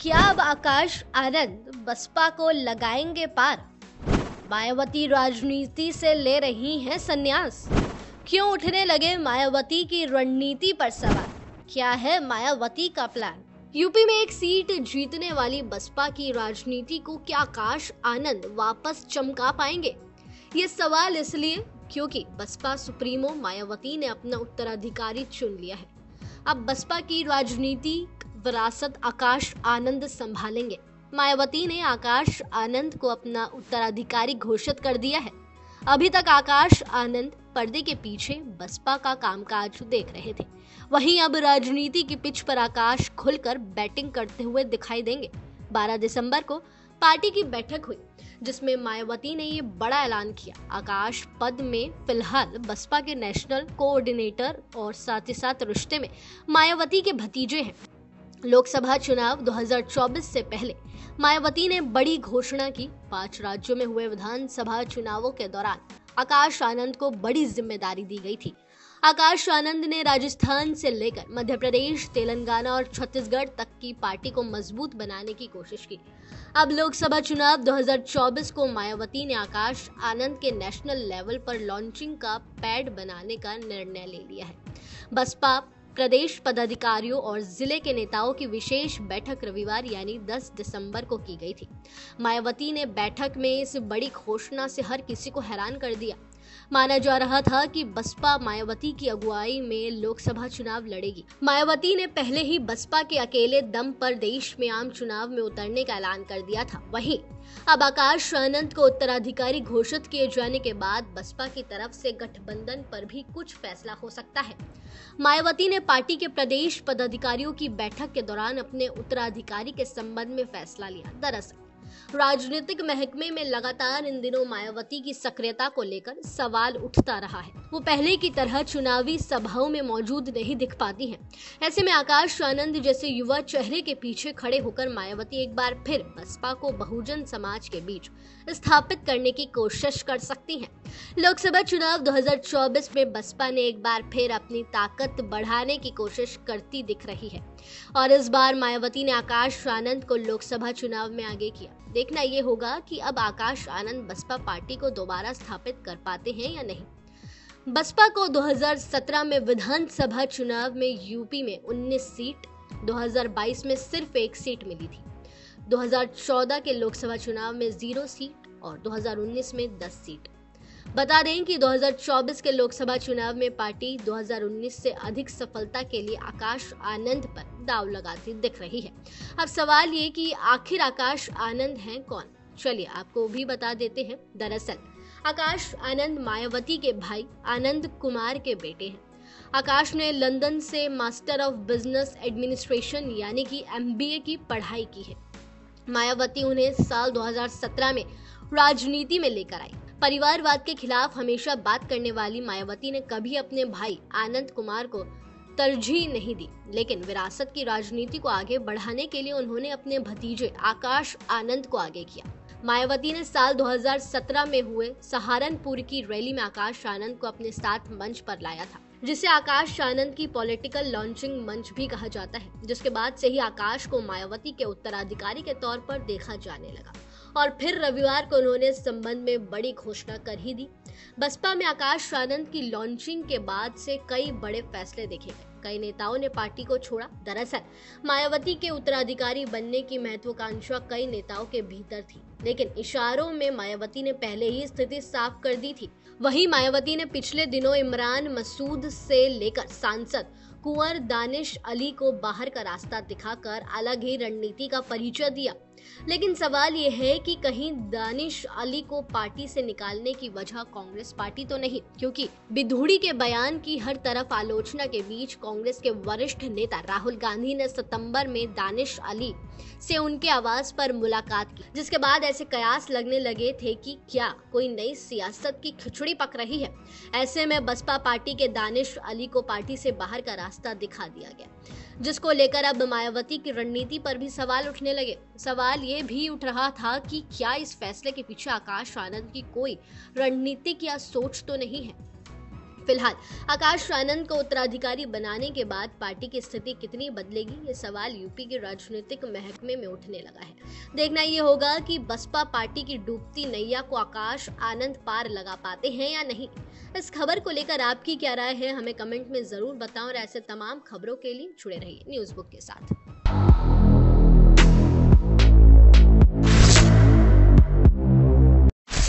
क्या अब आकाश आनंद बसपा को लगाएंगे पार? मायावती राजनीति से ले रही हैं संन्यास। क्यों उठने लगे मायावती की रणनीति पर सवाल? क्या है मायावती का प्लान? यूपी में एक सीट जीतने वाली बसपा की राजनीति को क्या आकाश आनंद वापस चमका पाएंगे? ये सवाल इसलिए क्योंकि बसपा सुप्रीमो मायावती ने अपना उत्तराधिकारी चुन लिया है। अब बसपा की राजनीति विरासत आकाश आनंद संभालेंगे। मायावती ने आकाश आनंद को अपना उत्तराधिकारी घोषित कर दिया है। अभी तक आकाश आनंद पर्दे के पीछे बसपा का कामकाज देख रहे थे, वहीं अब राजनीति की पिच पर आकाश खुलकर बैटिंग करते हुए दिखाई देंगे। 12 दिसंबर को पार्टी की बैठक हुई जिसमें मायावती ने ये बड़ा ऐलान किया। आकाश पद में फिलहाल बसपा के नेशनल कोऑर्डिनेटर और साथ ही साथ रिश्ते में मायावती के भतीजे हैं। लोकसभा चुनाव 2024 से पहले मायावती ने बड़ी घोषणा की। 5 राज्यों में हुए विधानसभा चुनावों के दौरान आकाश आनंद को बड़ी जिम्मेदारी दी गई थी। आकाश आनंद ने राजस्थान से लेकर मध्य प्रदेश, तेलंगाना और छत्तीसगढ़ तक की पार्टी को मजबूत बनाने की कोशिश की। अब लोकसभा चुनाव 2024 को मायावती ने आकाश आनंद के नेशनल लेवल पर लॉन्चिंग का पैड बनाने का निर्णय ले लिया है। बसपा प्रदेश पदाधिकारियों और जिले के नेताओं की विशेष बैठक रविवार यानी 10 दिसंबर को की गई थी। मायावती ने बैठक में इस बड़ी घोषणा से हर किसी को हैरान कर दिया। माना जा रहा था कि बसपा मायावती की अगुवाई में लोकसभा चुनाव लड़ेगी। मायावती ने पहले ही बसपा के अकेले दम पर देश में आम चुनाव में उतरने का ऐलान कर दिया था। वहीं अब आकाश आनंद को उत्तराधिकारी घोषित किए जाने के बाद बसपा की तरफ से गठबंधन पर भी कुछ फैसला हो सकता है। मायावती ने पार्टी के प्रदेश पदाधिकारियों की बैठक के दौरान अपने उत्तराधिकारी के संबंध में फैसला लिया। दरअसल राजनीतिक महकमे में लगातार इन दिनों मायावती की सक्रियता को लेकर सवाल उठता रहा है। वो पहले की तरह चुनावी सभाओं में मौजूद नहीं दिख पाती हैं। ऐसे में आकाश आनंद जैसे युवा चेहरे के पीछे खड़े होकर मायावती एक बार फिर बसपा को बहुजन समाज के बीच स्थापित करने की कोशिश कर सकती हैं। लोकसभा चुनाव 2024 में बसपा ने एक बार फिर अपनी ताकत बढ़ाने की कोशिश करती दिख रही है और इस बार मायावती ने आकाश आनंद को लोकसभा चुनाव में आगे किया। देखना ये होगा कि अब आकाश आनंद बसपा पार्टी को दोबारा स्थापित कर पाते हैं या नहीं। बसपा को 2017 में विधानसभा चुनाव में यूपी में 19 सीट, 2022 में सिर्फ 1 सीट मिली थी। 2014 के लोकसभा चुनाव में 0 सीट और 2019 में 10 सीट। बता दें कि 2024 के लोकसभा चुनाव में पार्टी 2019 से अधिक सफलता के लिए आकाश आनंद पर दांव लगाती दिख रही है। अब सवाल ये कि आखिर आकाश आनंद हैं कौन? चलिए आपको भी बता देते हैं। दरअसल आकाश आनंद मायावती के भाई आनंद कुमार के बेटे हैं। आकाश ने लंदन से मास्टर ऑफ बिजनेस एडमिनिस्ट्रेशन यानी कि MBA की पढ़ाई की है। मायावती उन्हें साल 2017 में राजनीति में लेकर आई। परिवारवाद के खिलाफ हमेशा बात करने वाली मायावती ने कभी अपने भाई आनंद कुमार को तरजीह नहीं दी, लेकिन विरासत की राजनीति को आगे बढ़ाने के लिए उन्होंने अपने भतीजे आकाश आनंद को आगे किया। मायावती ने साल 2017 में हुए सहारनपुर की रैली में आकाश आनंद को अपने साथ मंच पर लाया था, जिसे आकाश आनंद की पॉलिटिकल लॉन्चिंग मंच भी कहा जाता है। जिसके बाद से ही आकाश को मायावती के उत्तराधिकारी के तौर पर देखा जाने लगा और फिर रविवार को उन्होंने इस संबंध में बड़ी घोषणा कर ही दी। बसपा में आकाश आनंद की लॉन्चिंग के बाद से कई बड़े फैसले देखे गए। कई नेताओं ने पार्टी को छोड़ा। दरअसल मायावती के उत्तराधिकारी बनने की महत्वाकांक्षा कई नेताओं के भीतर थी, लेकिन इशारों में मायावती ने पहले ही स्थिति साफ कर दी थी। वहीं मायावती ने पिछले दिनों इमरान मसूद से लेकर सांसद कुंवर दानिश अली को बाहर का रास्ता दिखाकर अलग ही रणनीति का परिचय दिया। लेकिन सवाल यह है कि कहीं दानिश अली को पार्टी से निकालने की वजह कांग्रेस पार्टी तो नहीं, क्योंकि बिधूड़ी के बयान की हर तरफ आलोचना के बीच कांग्रेस के वरिष्ठ नेता राहुल गांधी ने सितंबर में दानिश अली से उनके आवास पर मुलाकात की, जिसके बाद ऐसे कयास लगने लगे थे कि क्या कोई नई सियासत की खिचड़ी पक रही है। ऐसे में बसपा पार्टी के दानिश अली को पार्टी से बाहर का रास्ता दिखा दिया गया, जिसको लेकर अब मायावती की रणनीति पर भी सवाल उठने लगे। सवाल ये भी उठ रहा था कि क्या इस फैसले के पीछे आकाश आनंद की कोई रणनीतिक या सोच तो नहीं है। फिलहाल आकाश आनंद को उत्तराधिकारी बनाने के बाद पार्टी की स्थिति कितनी बदलेगी, ये सवाल यूपी के राजनीतिक महकमे में उठने लगा है। देखना ये होगा कि बसपा पार्टी की डूबती नैया को आकाश आनंद पार लगा पाते हैं या नहीं। इस खबर को लेकर आपकी क्या राय है, हमें कमेंट में जरूर बताओ और ऐसे तमाम खबरों के लिए जुड़े रहिए न्यूज़ बुक के साथ।